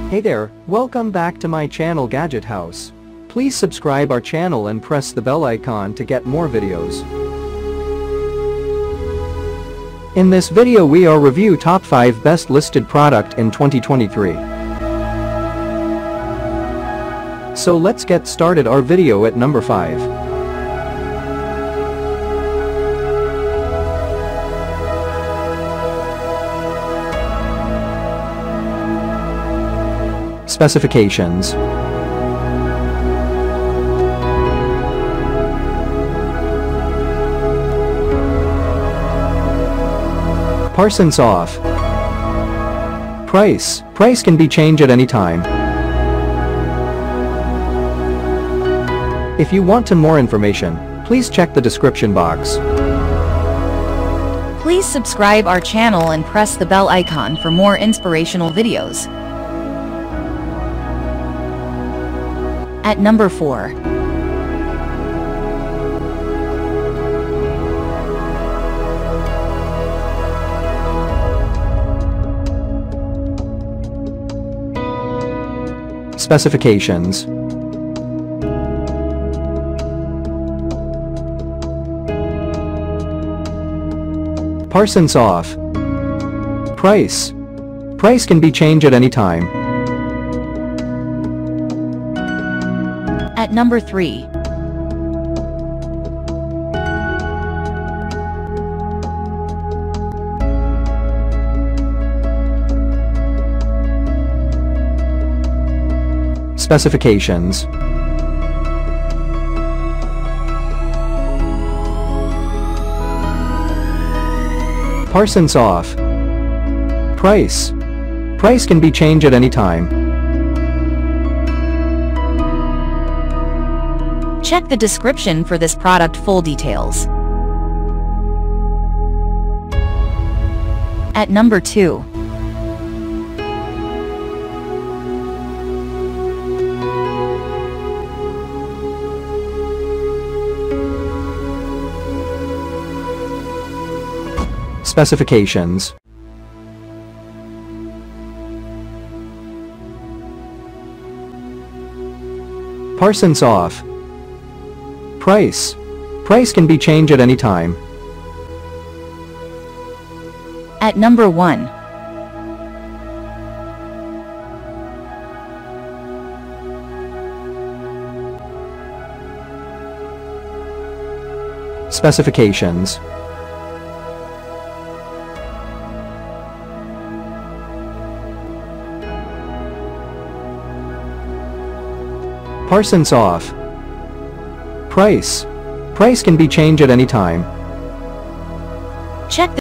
Hey there, welcome back to my channel Gadget House. Please subscribe our channel and press the bell icon to get more videos. In this video we are review top 5 best listed product in 2023. So let's get started our video at number 5. Specifications. Parsons off. Price can be changed at any time. If you want to more information, please check the description box. Please subscribe our channel and press the bell icon for more inspirational videos. At number 4. Specifications. Parsons off. Price can be changed at any time. At number 3. Specifications. Parsons off. Price can be changed at any time. Check the description for this product full details. At number 2. Specifications. Parsons off. Price can be changed at any time. At number 1. Specifications. Parsons off. Price can be changed at any time. Check